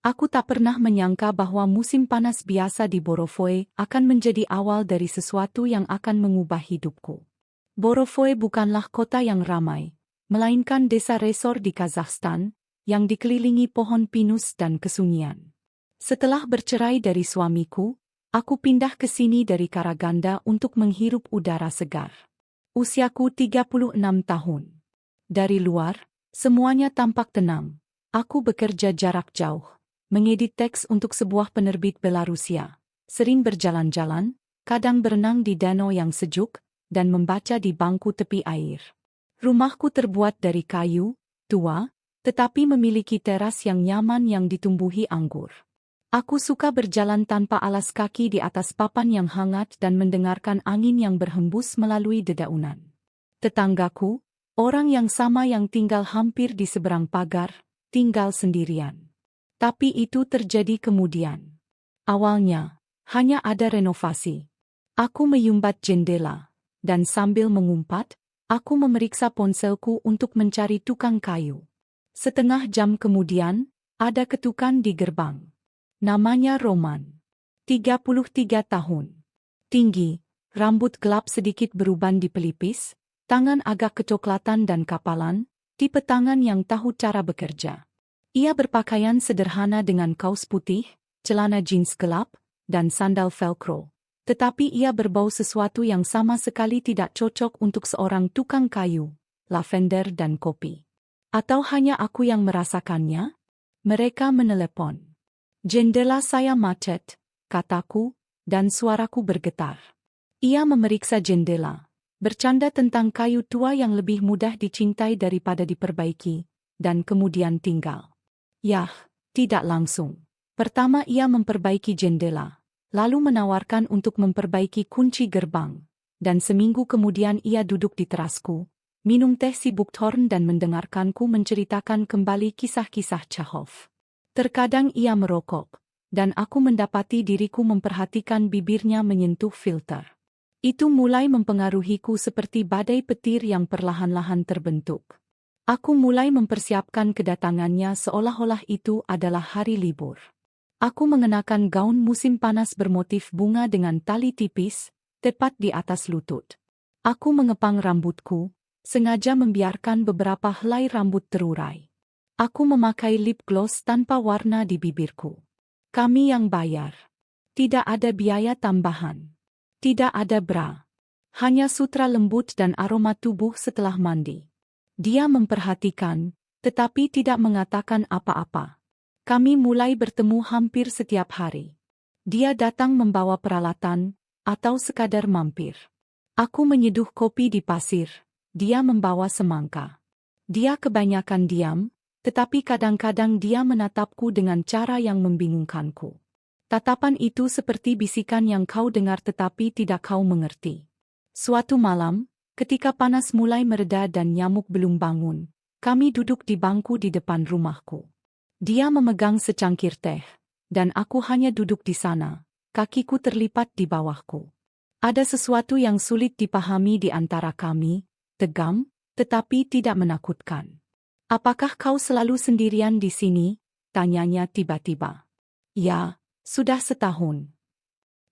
Aku tak pernah menyangka bahwa musim panas biasa di Borovoy akan menjadi awal dari sesuatu yang akan mengubah hidupku. Borovoy bukanlah kota yang ramai, melainkan desa resor di Kazakhstan, yang dikelilingi pohon pinus dan kesunyian. Setelah bercerai dari suamiku, aku pindah ke sini dari Karaganda untuk menghirup udara segar. Usiaku 36 tahun. Dari luar, semuanya tampak tenang. Aku bekerja jarak jauh, mengedit teks untuk sebuah penerbit Belarusia, sering berjalan-jalan, kadang berenang di danau yang sejuk, dan membaca di bangku tepi air. Rumahku terbuat dari kayu, tua, tetapi memiliki teras yang nyaman yang ditumbuhi anggur. Aku suka berjalan tanpa alas kaki di atas papan yang hangat dan mendengarkan angin yang berhembus melalui dedaunan. Tetanggaku, orang yang sama yang tinggal hampir di seberang pagar, tinggal sendirian. Tapi itu terjadi kemudian. Awalnya, hanya ada renovasi. Aku menyumbat jendela, dan sambil mengumpat, aku memeriksa ponselku untuk mencari tukang kayu. Setengah jam kemudian, ada ketukan di gerbang. Namanya Roman. 33 tahun. Tinggi, rambut gelap sedikit beruban di pelipis, tangan agak kecoklatan dan kapalan, tipe tangan yang tahu cara bekerja. Ia berpakaian sederhana dengan kaos putih, celana jeans gelap, dan sandal velcro. Tetapi ia berbau sesuatu yang sama sekali tidak cocok untuk seorang tukang kayu, lavender dan kopi. Atau hanya aku yang merasakannya? Mereka menelepon. Jendela saya macet, kataku, dan suaraku bergetar. Ia memeriksa jendela, bercanda tentang kayu tua yang lebih mudah dicintai daripada diperbaiki, dan kemudian tinggal. Yah, tidak langsung. Pertama ia memperbaiki jendela, lalu menawarkan untuk memperbaiki kunci gerbang, dan seminggu kemudian ia duduk di terasku, minum teh si Buchthorn dan mendengarkanku menceritakan kembali kisah-kisah Chekhov. Terkadang ia merokok, dan aku mendapati diriku memperhatikan bibirnya menyentuh filter. Itu mulai mempengaruhiku seperti badai petir yang perlahan-lahan terbentuk. Aku mulai mempersiapkan kedatangannya seolah-olah itu adalah hari libur. Aku mengenakan gaun musim panas bermotif bunga dengan tali tipis, tepat di atas lutut. Aku mengepang rambutku, sengaja membiarkan beberapa helai rambut terurai. Aku memakai lip gloss tanpa warna di bibirku. Kami yang bayar. Tidak ada biaya tambahan. Tidak ada bra. Hanya sutra lembut dan aroma tubuh setelah mandi. Dia memperhatikan, tetapi tidak mengatakan apa-apa. Kami mulai bertemu hampir setiap hari. Dia datang membawa peralatan, atau sekadar mampir. Aku menyeduh kopi di pasir, dia membawa semangka. Dia kebanyakan diam, tetapi kadang-kadang dia menatapku dengan cara yang membingungkanku. Tatapan itu seperti bisikan yang kau dengar tetapi tidak kau mengerti. Suatu malam, ketika panas mulai mereda dan nyamuk belum bangun, kami duduk di bangku di depan rumahku. Dia memegang secangkir teh, dan aku hanya duduk di sana, kakiku terlipat di bawahku. Ada sesuatu yang sulit dipahami di antara kami, tegam, tetapi tidak menakutkan. Apakah kau selalu sendirian di sini? Tanyanya tiba-tiba. Ya, sudah setahun.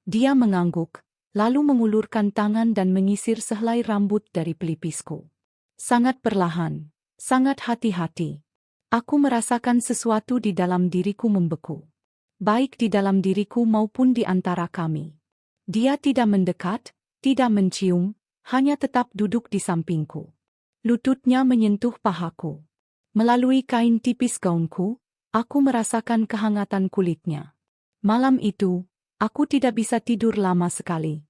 Dia mengangguk, lalu mengulurkan tangan dan mengisir sehelai rambut dari pelipisku. Sangat perlahan, sangat hati-hati. Aku merasakan sesuatu di dalam diriku membeku. Baik di dalam diriku maupun di antara kami. Dia tidak mendekat, tidak mencium, hanya tetap duduk di sampingku. Lututnya menyentuh pahaku. Melalui kain tipis gaunku, aku merasakan kehangatan kulitnya. Malam itu, aku tidak bisa tidur lama sekali.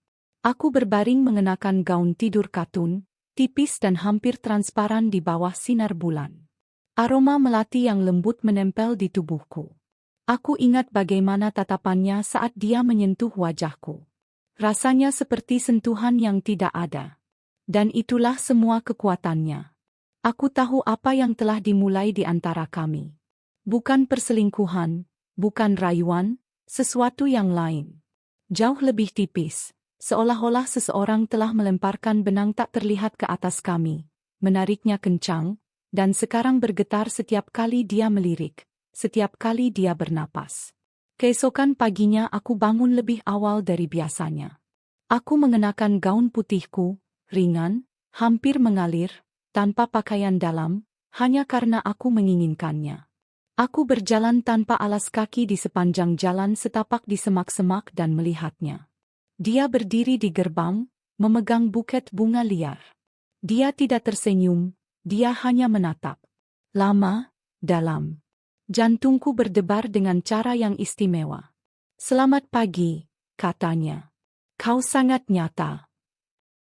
Aku berbaring mengenakan gaun tidur katun, tipis dan hampir transparan di bawah sinar bulan. Aroma melati yang lembut menempel di tubuhku. Aku ingat bagaimana tatapannya saat dia menyentuh wajahku. Rasanya seperti sentuhan yang tidak ada. Dan itulah semua kekuatannya. Aku tahu apa yang telah dimulai di antara kami. Bukan perselingkuhan, bukan rayuan, sesuatu yang lain. Jauh lebih tipis, seolah-olah seseorang telah melemparkan benang tak terlihat ke atas kami, menariknya kencang, dan sekarang bergetar setiap kali dia melirik, setiap kali dia bernapas. Keesokan paginya aku bangun lebih awal dari biasanya. Aku mengenakan gaun putihku, ringan, hampir mengalir, tanpa pakaian dalam, hanya karena aku menginginkannya. Aku berjalan tanpa alas kaki di sepanjang jalan setapak di semak-semak dan melihatnya. Dia berdiri di gerbang, memegang buket bunga liar. Dia tidak tersenyum, dia hanya menatap. Lama, dalam. Jantungku berdebar dengan cara yang istimewa. "Selamat pagi," katanya. "Kau sangat nyata."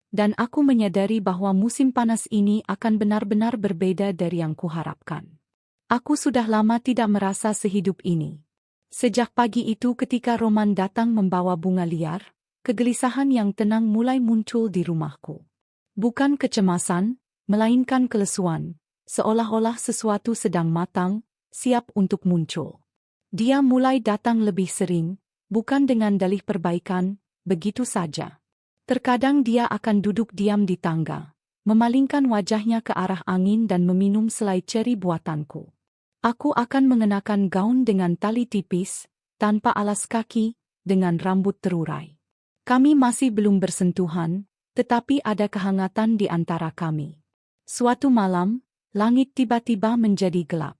Dan aku menyadari bahwa musim panas ini akan benar-benar berbeda dari yang kuharapkan. Aku sudah lama tidak merasa sehidup ini. Sejak pagi itu ketika Roman datang membawa bunga liar, kegelisahan yang tenang mulai muncul di rumahku. Bukan kecemasan, melainkan kelesuan, seolah-olah sesuatu sedang matang, siap untuk muncul. Dia mulai datang lebih sering, bukan dengan dalih perbaikan, begitu saja. Terkadang dia akan duduk diam di tangga, memalingkan wajahnya ke arah angin dan meminum selai ceri buatanku. Aku akan mengenakan gaun dengan tali tipis, tanpa alas kaki, dengan rambut terurai. Kami masih belum bersentuhan, tetapi ada kehangatan di antara kami. Suatu malam, langit tiba-tiba menjadi gelap.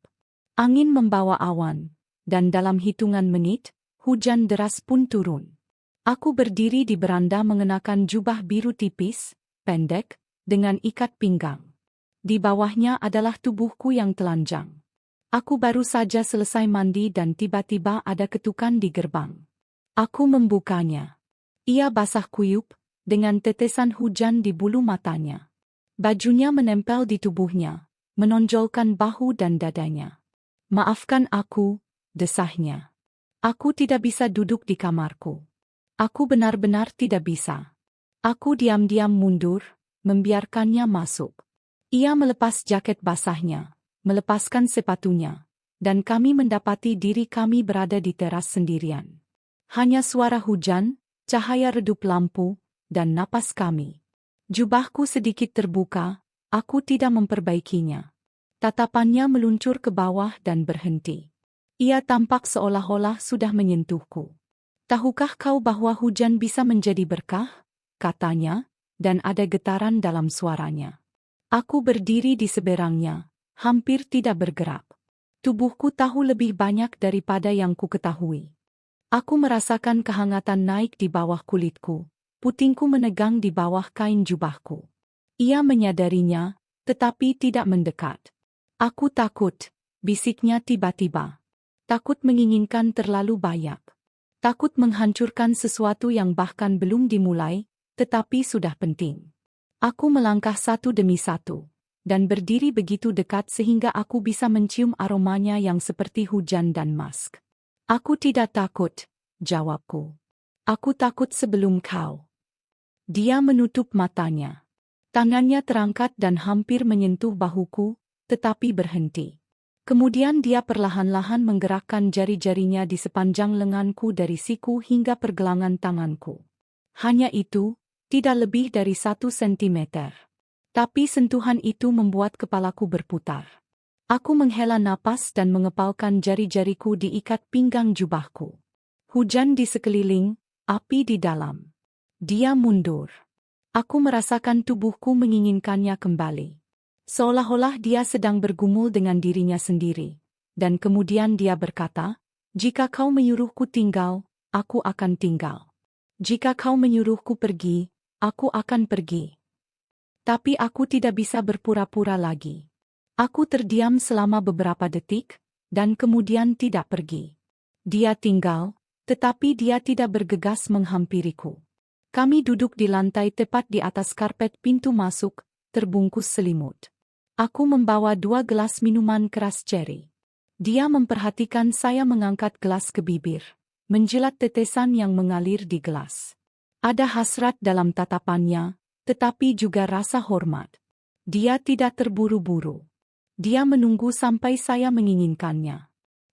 Angin membawa awan, dan dalam hitungan menit, hujan deras pun turun. Aku berdiri di beranda mengenakan jubah biru tipis, pendek, dengan ikat pinggang. Di bawahnya adalah tubuhku yang telanjang. Aku baru saja selesai mandi dan tiba-tiba ada ketukan di gerbang. Aku membukanya. Ia basah kuyup, dengan tetesan hujan di bulu matanya. Bajunya menempel di tubuhnya, menonjolkan bahu dan dadanya. "Maafkan aku," desahnya. "Aku tidak bisa duduk di kamarku. Aku benar-benar tidak bisa." Aku diam-diam mundur, membiarkannya masuk. Ia melepas jaket basahnya, melepaskan sepatunya, dan kami mendapati diri kami berada di teras sendirian. Hanya suara hujan, cahaya redup lampu, dan napas kami. Jubahku sedikit terbuka, aku tidak memperbaikinya. Tatapannya meluncur ke bawah dan berhenti. Ia tampak seolah-olah sudah menyentuhku. "Tahukah kau bahwa hujan bisa menjadi berkah?" katanya, dan ada getaran dalam suaranya. Aku berdiri di seberangnya, hampir tidak bergerak. Tubuhku tahu lebih banyak daripada yang ku ketahui. Aku merasakan kehangatan naik di bawah kulitku, putingku menegang di bawah kain jubahku. Ia menyadarinya, tetapi tidak mendekat. "Aku takut," bisiknya tiba-tiba. "Takut menginginkan terlalu banyak. Takut menghancurkan sesuatu yang bahkan belum dimulai, tetapi sudah penting." Aku melangkah satu demi satu, dan berdiri begitu dekat sehingga aku bisa mencium aromanya yang seperti hujan dan mask. "Aku tidak takut," jawabku. "Aku takut sebelum kau." Dia menutup matanya. Tangannya terangkat dan hampir menyentuh bahuku, tetapi berhenti. Kemudian dia perlahan-lahan menggerakkan jari-jarinya di sepanjang lenganku dari siku hingga pergelangan tanganku. Hanya itu, tidak lebih dari 1 sentimeter. Tapi sentuhan itu membuat kepalaku berputar. Aku menghela napas dan mengepalkan jari-jariku di ikat pinggang jubahku. Hujan di sekeliling, api di dalam. Dia mundur. Aku merasakan tubuhku menginginkannya kembali. Seolah-olah dia sedang bergumul dengan dirinya sendiri. Dan kemudian dia berkata, "Jika kau menyuruhku tinggal, aku akan tinggal. Jika kau menyuruhku pergi, aku akan pergi." Tapi aku tidak bisa berpura-pura lagi. Aku terdiam selama beberapa detik, dan kemudian tidak pergi. Dia tinggal, tetapi dia tidak bergegas menghampiriku. Kami duduk di lantai tepat di atas karpet pintu masuk, terbungkus selimut. Aku membawa 2 gelas minuman keras ceri. Dia memperhatikan saya mengangkat gelas ke bibir, menjilat tetesan yang mengalir di gelas. Ada hasrat dalam tatapannya, tetapi juga rasa hormat. Dia tidak terburu-buru. Dia menunggu sampai saya menginginkannya.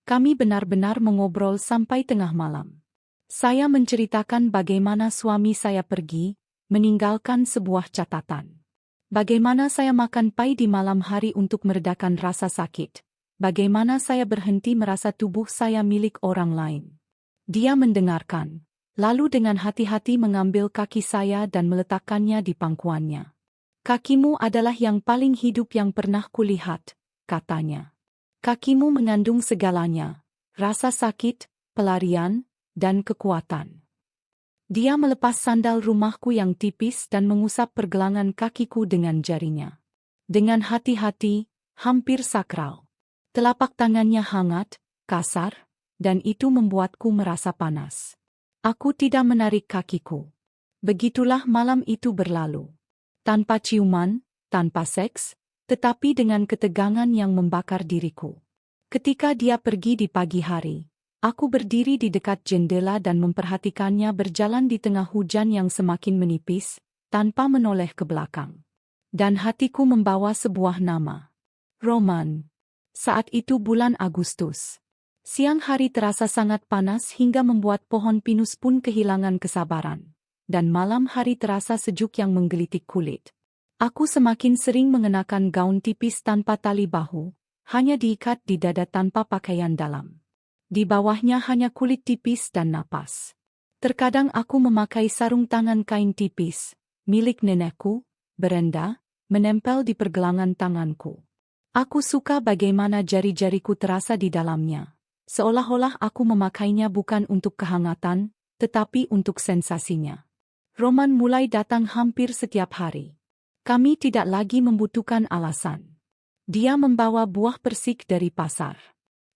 Kami benar-benar mengobrol sampai tengah malam. Saya menceritakan bagaimana suami saya pergi, meninggalkan sebuah catatan. Bagaimana saya makan pai di malam hari untuk meredakan rasa sakit, Bagaimana saya berhenti merasa tubuh saya milik orang lain? Dia mendengarkan, lalu dengan hati-hati mengambil kaki saya dan meletakkannya di pangkuannya. Kakimu adalah yang paling hidup yang pernah kulihat, katanya. Kakimu mengandung segalanya, rasa sakit, pelarian, dan kekuatan. Dia melepas sandal rumahku yang tipis dan mengusap pergelangan kakiku dengan jarinya. Dengan hati-hati, hampir sakral. Telapak tangannya hangat, kasar, dan itu membuatku merasa panas. Aku tidak menarik kakiku. Begitulah malam itu berlalu. Tanpa ciuman, tanpa seks, tetapi dengan ketegangan yang membakar diriku. Ketika dia pergi di pagi hari, aku berdiri di dekat jendela dan memperhatikannya berjalan di tengah hujan yang semakin menipis, tanpa menoleh ke belakang. Dan hatiku membawa sebuah nama. Roman. Saat itu bulan Agustus. Siang hari terasa sangat panas hingga membuat pohon pinus pun kehilangan kesabaran. Dan malam hari terasa sejuk yang menggelitik kulit. Aku semakin sering mengenakan gaun tipis tanpa tali bahu, hanya diikat di dada tanpa pakaian dalam. Di bawahnya hanya kulit tipis dan napas. Terkadang aku memakai sarung tangan kain tipis, milik nenekku, berenda, menempel di pergelangan tanganku. Aku suka bagaimana jari-jariku terasa di dalamnya. Seolah-olah aku memakainya bukan untuk kehangatan, tetapi untuk sensasinya. Roman mulai datang hampir setiap hari. Kami tidak lagi membutuhkan alasan. Dia membawa buah persik dari pasar.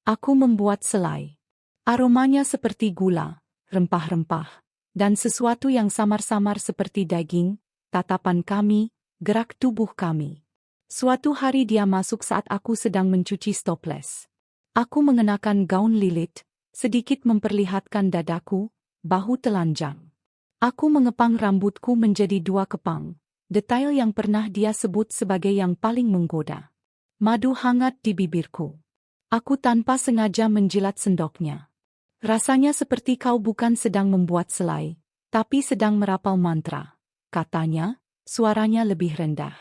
Aku membuat selai. Aromanya seperti gula, rempah-rempah, dan sesuatu yang samar-samar seperti daging, tatapan kami, gerak tubuh kami. Suatu hari dia masuk saat aku sedang mencuci stoples. Aku mengenakan gaun lilit, sedikit memperlihatkan dadaku, bahu telanjang. Aku mengepang rambutku menjadi 2 kepang, detail yang pernah dia sebut sebagai yang paling menggoda. Madu hangat di bibirku. Aku tanpa sengaja menjilat sendoknya. Rasanya seperti kau bukan sedang membuat selai, tapi sedang merapal mantra, katanya, suaranya lebih rendah.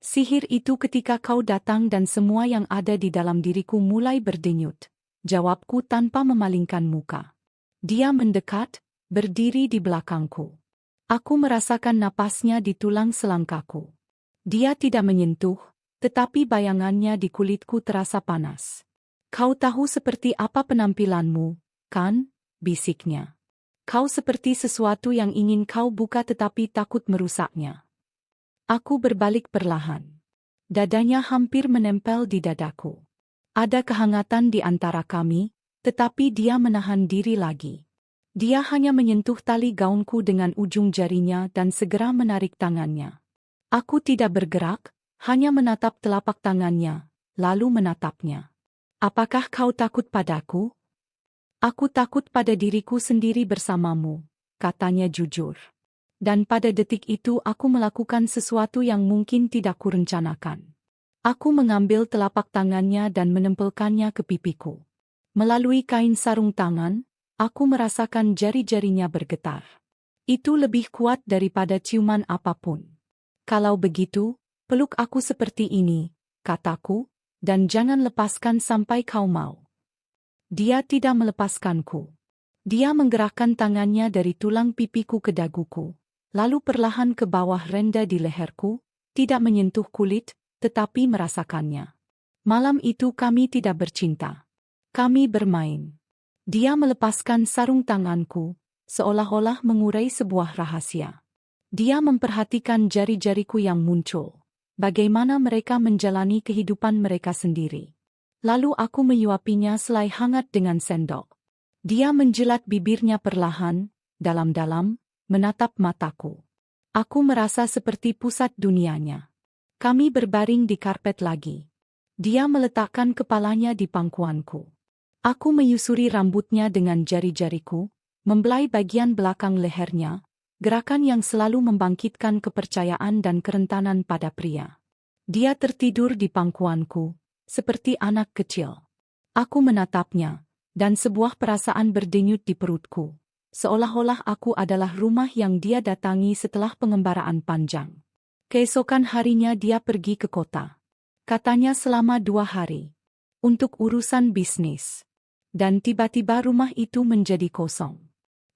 Sihir itu ketika kau datang dan semua yang ada di dalam diriku mulai berdenyut, jawabku tanpa memalingkan muka. Dia mendekat, berdiri di belakangku. Aku merasakan napasnya di tulang selangkaku. Dia tidak menyentuh, tetapi bayangannya di kulitku terasa panas. Kau tahu seperti apa penampilanmu, kan? Bisiknya. Kau seperti sesuatu yang ingin kau buka tetapi takut merusaknya. Aku berbalik perlahan. Dadanya hampir menempel di dadaku. Ada kehangatan di antara kami, tetapi dia menahan diri lagi. Dia hanya menyentuh tali gaunku dengan ujung jarinya dan segera menarik tangannya. Aku tidak bergerak, hanya menatap telapak tangannya, lalu menatapnya. Apakah kau takut padaku? Aku takut pada diriku sendiri bersamamu, katanya jujur. Dan pada detik itu aku melakukan sesuatu yang mungkin tidak kurencanakan. Aku mengambil telapak tangannya dan menempelkannya ke pipiku. Melalui kain sarung tangan, aku merasakan jari-jarinya bergetar. Itu lebih kuat daripada ciuman apapun. Kalau begitu, peluk aku seperti ini, kataku, dan jangan lepaskan sampai kau mau. Dia tidak melepaskanku. Dia menggerakkan tangannya dari tulang pipiku ke daguku, lalu perlahan ke bawah renda di leherku, tidak menyentuh kulit, tetapi merasakannya. Malam itu kami tidak bercinta. Kami bermain. Dia melepaskan sarung tanganku, seolah-olah mengurai sebuah rahasia. Dia memperhatikan jari-jariku yang muncul, bagaimana mereka menjalani kehidupan mereka sendiri. Lalu aku menyuapinya selai hangat dengan sendok. Dia menjilat bibirnya perlahan, dalam-dalam, menatap mataku. Aku merasa seperti pusat dunianya. Kami berbaring di karpet lagi. Dia meletakkan kepalanya di pangkuanku. Aku menyusuri rambutnya dengan jari-jariku, membelai bagian belakang lehernya, gerakan yang selalu membangkitkan kepercayaan dan kerentanan pada pria. Dia tertidur di pangkuanku, seperti anak kecil. Aku menatapnya, dan sebuah perasaan berdenyut di perutku. Seolah-olah aku adalah rumah yang dia datangi setelah pengembaraan panjang. Keesokan harinya dia pergi ke kota. Katanya selama 2 hari. untuk urusan bisnis. Dan tiba-tiba rumah itu menjadi kosong.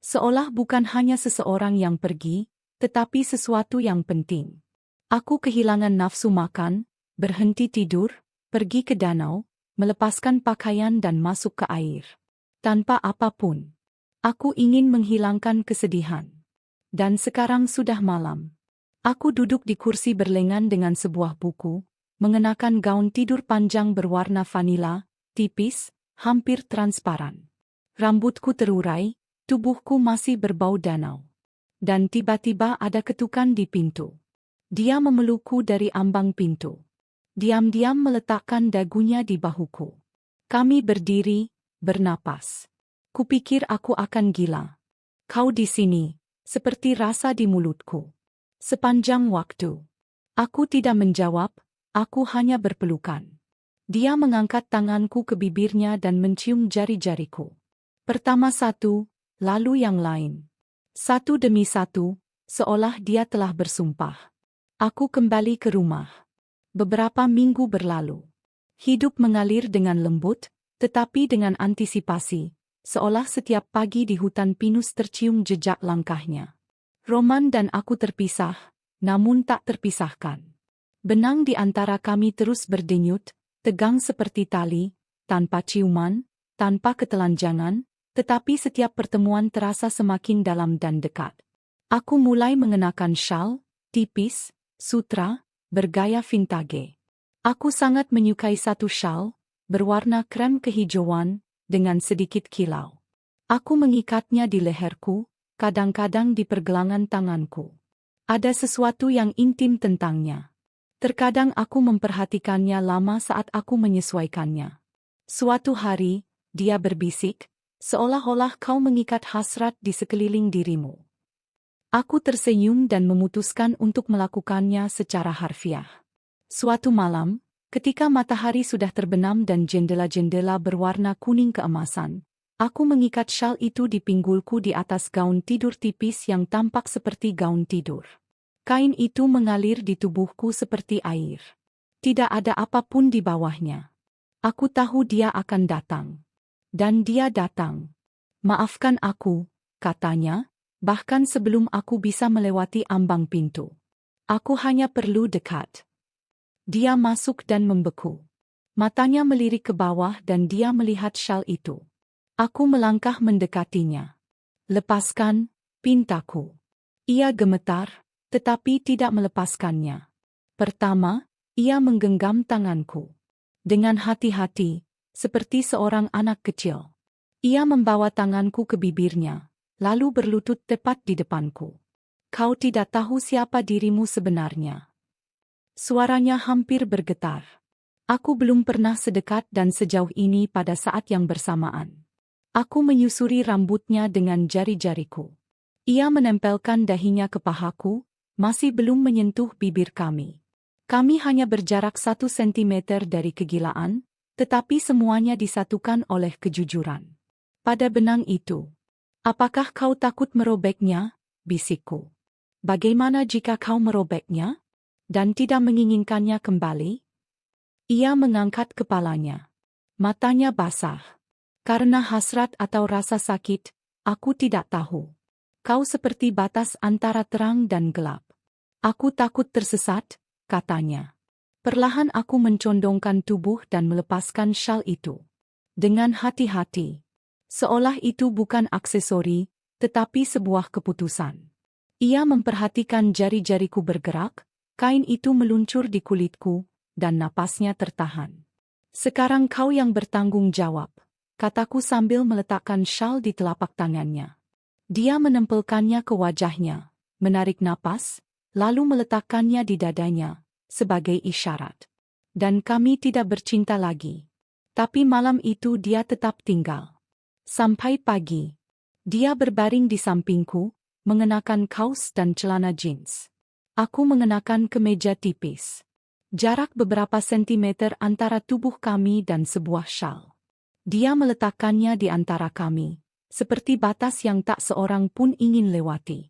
Seolah bukan hanya seseorang yang pergi, tetapi sesuatu yang penting. Aku kehilangan nafsu makan, berhenti tidur, pergi ke danau, melepaskan pakaian dan masuk ke air. Tanpa apapun. Aku ingin menghilangkan kesedihan. Dan sekarang sudah malam. Aku duduk di kursi berlengan dengan sebuah buku, mengenakan gaun tidur panjang berwarna vanila, tipis, hampir transparan. Rambutku terurai, tubuhku masih berbau danau. Dan tiba-tiba ada ketukan di pintu. Dia memelukku dari ambang pintu. Diam-diam meletakkan dagunya di bahuku. Kami berdiri, bernapas. Kupikir aku akan gila. Kau di sini, seperti rasa di mulutku. Sepanjang waktu. Aku tidak menjawab, aku hanya berpelukan. Dia mengangkat tanganku ke bibirnya dan mencium jari-jariku. Pertama satu, lalu yang lain. Satu demi satu, seolah dia telah bersumpah. Aku kembali ke rumah. Beberapa minggu berlalu. Hidup mengalir dengan lembut, tetapi dengan antisipasi, seolah setiap pagi di hutan pinus tercium jejak langkahnya. Roman dan aku terpisah, namun tak terpisahkan. Benang di antara kami terus berdenyut, tegang seperti tali, tanpa ciuman, tanpa ketelanjangan, tetapi setiap pertemuan terasa semakin dalam dan dekat. Aku mulai mengenakan syal, tipis, sutra, bergaya vintage. Aku sangat menyukai satu syal, berwarna krem kehijauan, dengan sedikit kilau. Aku mengikatnya di leherku, kadang-kadang di pergelangan tanganku. Ada sesuatu yang intim tentangnya. Terkadang aku memperhatikannya lama saat aku menyesuaikannya. Suatu hari, dia berbisik, seolah-olah kau mengikat hasrat di sekeliling dirimu. Aku tersenyum dan memutuskan untuk melakukannya secara harfiah. Suatu malam, ketika matahari sudah terbenam dan jendela-jendela berwarna kuning keemasan, aku mengikat syal itu di pinggulku di atas gaun tidur tipis yang tampak seperti gaun tidur. Kain itu mengalir di tubuhku seperti air. Tidak ada apapun di bawahnya. Aku tahu dia akan datang. Dan dia datang. Maafkan aku, katanya, bahkan sebelum aku bisa melewati ambang pintu. Aku hanya perlu dekat. Dia masuk dan membeku. Matanya melirik ke bawah dan dia melihat syal itu. Aku melangkah mendekatinya. Lepaskan, pintaku. Ia gemetar, tetapi tidak melepaskannya. Pertama, ia menggenggam tanganku. Dengan hati-hati, seperti seorang anak kecil. Ia membawa tanganku ke bibirnya, lalu berlutut tepat di depanku. Kau tidak tahu siapa dirimu sebenarnya. Suaranya hampir bergetar. Aku belum pernah sedekat dan sejauh ini pada saat yang bersamaan. Aku menyusuri rambutnya dengan jari-jariku. Ia menempelkan dahinya ke pahaku, masih belum menyentuh bibir kami. Kami hanya berjarak 1 sentimeter dari kegilaan, tetapi semuanya disatukan oleh kejujuran. Pada benang itu. Apakah kau takut merobeknya? Bisikku. Bagaimana jika kau merobeknya? Dan tidak menginginkannya kembali? Ia mengangkat kepalanya. Matanya basah. Karena hasrat atau rasa sakit, aku tidak tahu. Kau seperti batas antara terang dan gelap. Aku takut tersesat, katanya. Perlahan aku mencondongkan tubuh dan melepaskan syal itu. Dengan hati-hati. Seolah itu bukan aksesori, tetapi sebuah keputusan. Ia memperhatikan jari-jariku bergerak, kain itu meluncur di kulitku, dan napasnya tertahan. Sekarang kau yang bertanggung jawab, kataku sambil meletakkan syal di telapak tangannya. Dia menempelkannya ke wajahnya, menarik napas, lalu meletakkannya di dadanya, sebagai isyarat. Dan kami tidak bercinta lagi. Tapi malam itu dia tetap tinggal. Sampai pagi. Dia berbaring di sampingku, mengenakan kaos dan celana jeans. Aku mengenakan kemeja tipis. Jarak beberapa sentimeter antara tubuh kami dan sebuah syal. Dia meletakkannya di antara kami, seperti batas yang tak seorang pun ingin lewati.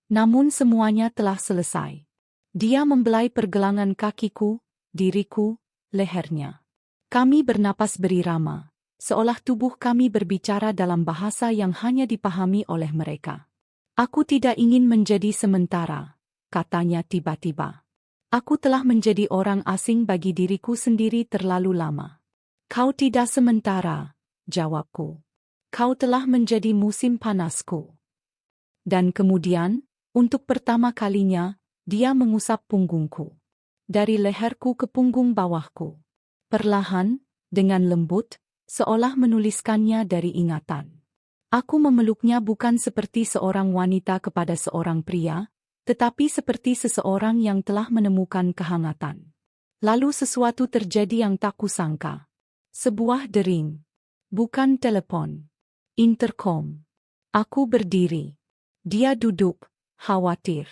Namun semuanya telah selesai. Dia membelai pergelangan kakiku, diriku, lehernya. Kami bernapas berirama, seolah tubuh kami berbicara dalam bahasa yang hanya dipahami oleh mereka. Aku tidak ingin menjadi sementara, katanya tiba-tiba. Aku telah menjadi orang asing bagi diriku sendiri terlalu lama. Kau tidak sementara, jawabku. Kau telah menjadi musim panasku. Dan kemudian, untuk pertama kalinya, dia mengusap punggungku. Dari leherku ke punggung bawahku. Perlahan, dengan lembut, seolah menuliskannya dari ingatan. Aku memeluknya bukan seperti seorang wanita kepada seorang pria, tetapi seperti seseorang yang telah menemukan kehangatan. Lalu sesuatu terjadi yang tak kusangka. Sebuah dering. Bukan telepon. Intercom. Aku berdiri. Dia duduk, khawatir.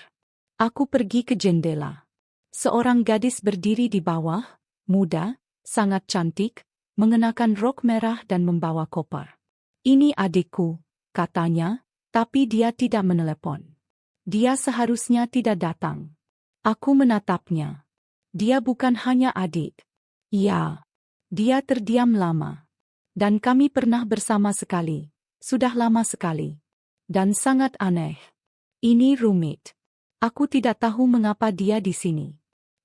Aku pergi ke jendela. Seorang gadis berdiri di bawah, muda, sangat cantik, mengenakan rok merah dan membawa koper. Ini adikku, katanya, tapi dia tidak menelepon. Dia seharusnya tidak datang. Aku menatapnya. Dia bukan hanya adik. Ya. Dia terdiam lama. Dan kami pernah bersama sekali. Sudah lama sekali. Dan sangat aneh. Ini rumit. Aku tidak tahu mengapa dia di sini.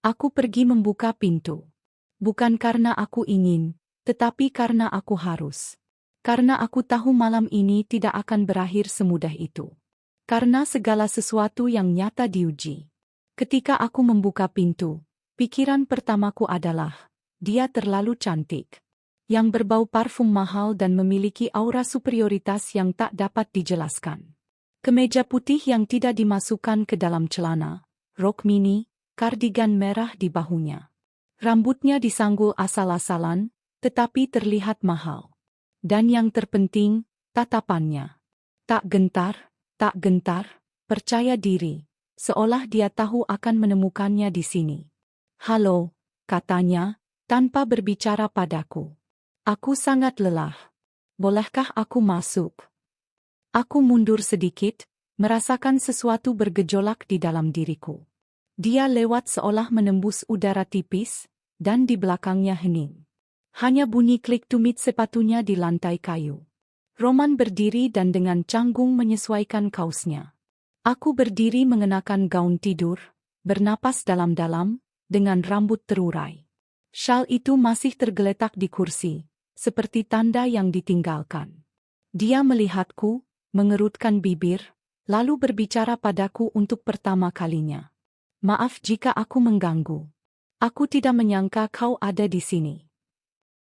Aku pergi membuka pintu. Bukan karena aku ingin, tetapi karena aku harus. Karena aku tahu malam ini tidak akan berakhir semudah itu. Karena segala sesuatu yang nyata diuji. Ketika aku membuka pintu, pikiran pertamaku adalah, dia terlalu cantik. Yang berbau parfum mahal dan memiliki aura superioritas yang tak dapat dijelaskan. Kemeja putih yang tidak dimasukkan ke dalam celana, rok mini, kardigan merah di bahunya. Rambutnya disanggul asal-asalan, tetapi terlihat mahal. Dan yang terpenting, tatapannya. Tak gentar, percaya diri, seolah dia tahu akan menemukannya di sini. Halo, katanya, tanpa berbicara padaku. Aku sangat lelah. Bolehkah aku masuk? Aku mundur sedikit, merasakan sesuatu bergejolak di dalam diriku. Dia lewat seolah menembus udara tipis, dan di belakangnya hening. Hanya bunyi klik tumit sepatunya di lantai kayu. Roman berdiri dan dengan canggung menyesuaikan kaosnya. Aku berdiri mengenakan gaun tidur, bernapas dalam-dalam, dengan rambut terurai. Syal itu masih tergeletak di kursi, seperti tanda yang ditinggalkan. Dia melihatku, mengerutkan bibir, lalu berbicara padaku untuk pertama kalinya. Maaf jika aku mengganggu. Aku tidak menyangka kau ada di sini.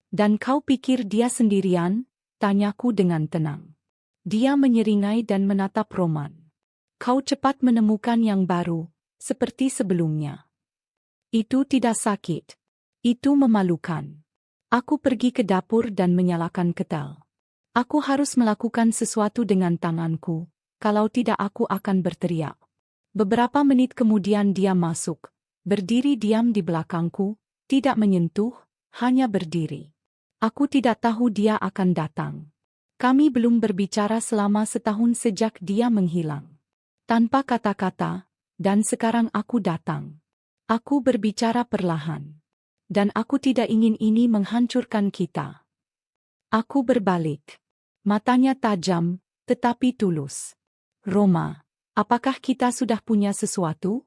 Dan kau pikir dia sendirian? Tanyaku dengan tenang. Dia menyeringai dan menatap Roman. Kau cepat menemukan yang baru, seperti sebelumnya. Itu tidak sakit. Itu memalukan. Aku pergi ke dapur dan menyalakan ketel. Aku harus melakukan sesuatu dengan tanganku, kalau tidak aku akan berteriak. Beberapa menit kemudian dia masuk, berdiri diam di belakangku, tidak menyentuh, hanya berdiri. Aku tidak tahu dia akan datang. Kami belum berbicara selama setahun sejak dia menghilang. Tanpa kata-kata, dan sekarang aku datang. Aku berbicara perlahan. Dan aku tidak ingin ini menghancurkan kita. Aku berbalik. Matanya tajam, tetapi tulus. Roma, apakah kita sudah punya sesuatu?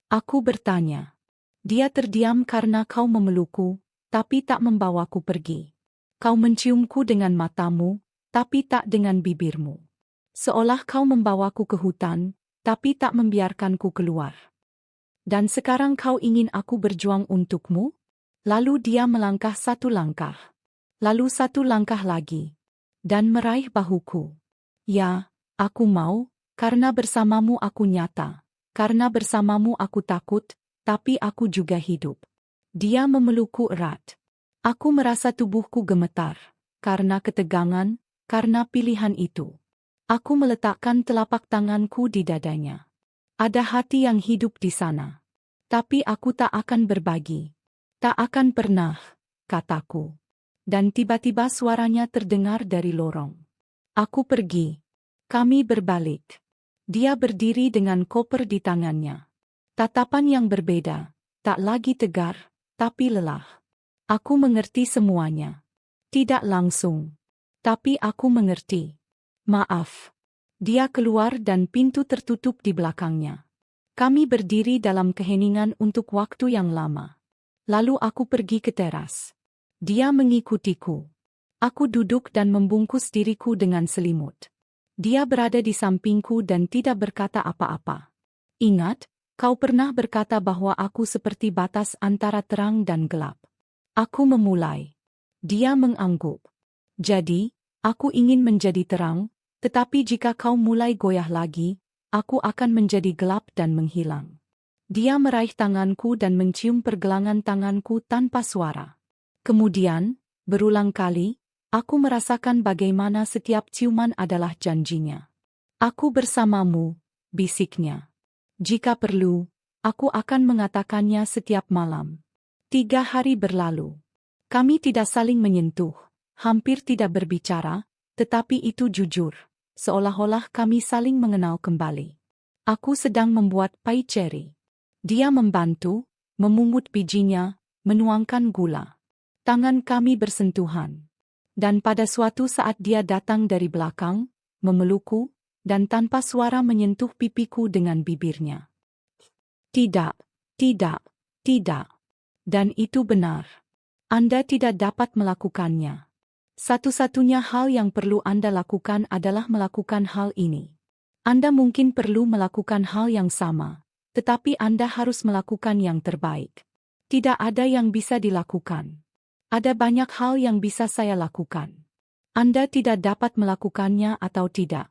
Aku bertanya. Dia terdiam karena kau memelukku, tapi tak membawaku pergi. Kau menciumku dengan matamu, tapi tak dengan bibirmu. Seolah kau membawaku ke hutan, tapi tak membiarkanku keluar. Dan sekarang kau ingin aku berjuang untukmu? Lalu dia melangkah satu langkah. Lalu satu langkah lagi. Dan meraih bahuku. Ya, aku mau, karena bersamamu aku nyata. Karena bersamamu aku takut, tapi aku juga hidup. Dia memelukku erat. Aku merasa tubuhku gemetar. Karena ketegangan, karena pilihan itu. Aku meletakkan telapak tanganku di dadanya. Ada hati yang hidup di sana. Tapi aku tak akan berbagi. Tak akan pernah, kataku. Dan tiba-tiba suaranya terdengar dari lorong. Aku pergi. Kami berbalik. Dia berdiri dengan koper di tangannya. Tatapan yang berbeda, tak lagi tegar, tapi lelah. Aku mengerti semuanya. Tidak langsung. Tapi aku mengerti. Maaf. Dia keluar dan pintu tertutup di belakangnya. Kami berdiri dalam keheningan untuk waktu yang lama. Lalu aku pergi ke teras. Dia mengikutiku. Aku duduk dan membungkus diriku dengan selimut. Dia berada di sampingku dan tidak berkata apa-apa. Ingat, kau pernah berkata bahwa aku seperti batas antara terang dan gelap. Aku memulai. Dia mengangguk. Jadi, aku ingin menjadi terang, tetapi jika kau mulai goyah lagi, aku akan menjadi gelap dan menghilang. Dia meraih tanganku dan mencium pergelangan tanganku tanpa suara. Kemudian, berulang kali, aku merasakan bagaimana setiap ciuman adalah janjinya. Aku bersamamu, bisiknya. Jika perlu, aku akan mengatakannya setiap malam. 3 hari berlalu. Kami tidak saling menyentuh, hampir tidak berbicara, tetapi itu jujur, seolah-olah kami saling mengenal kembali. Aku sedang membuat pai ceri. Dia membantu, memungut bijinya, menuangkan gula. Tangan kami bersentuhan. Dan pada suatu saat dia datang dari belakang, memelukku, dan tanpa suara menyentuh pipiku dengan bibirnya. Tidak, tidak, tidak. Dan itu benar. Anda tidak dapat melakukannya. Satu-satunya hal yang perlu Anda lakukan adalah melakukan hal ini. Anda mungkin perlu melakukan hal yang sama, tetapi Anda harus melakukan yang terbaik. Tidak ada yang bisa dilakukan. Ada banyak hal yang bisa saya lakukan. Anda tidak dapat melakukannya atau tidak.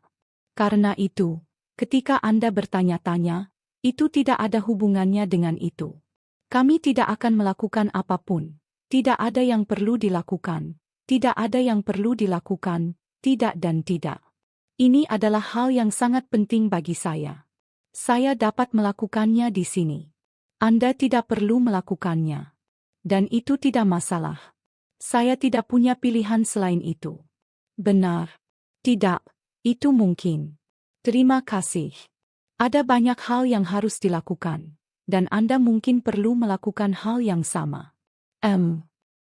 Karena itu, ketika Anda bertanya-tanya, itu tidak ada hubungannya dengan itu. Kami tidak akan melakukan apapun. Tidak ada yang perlu dilakukan. Tidak ada yang perlu dilakukan. Tidak dan tidak. Ini adalah hal yang sangat penting bagi saya. Saya dapat melakukannya di sini. Anda tidak perlu melakukannya. Dan itu tidak masalah. Saya tidak punya pilihan selain itu. Benar. Tidak. Itu mungkin. Terima kasih. Ada banyak hal yang harus dilakukan, dan Anda mungkin perlu melakukan hal yang sama.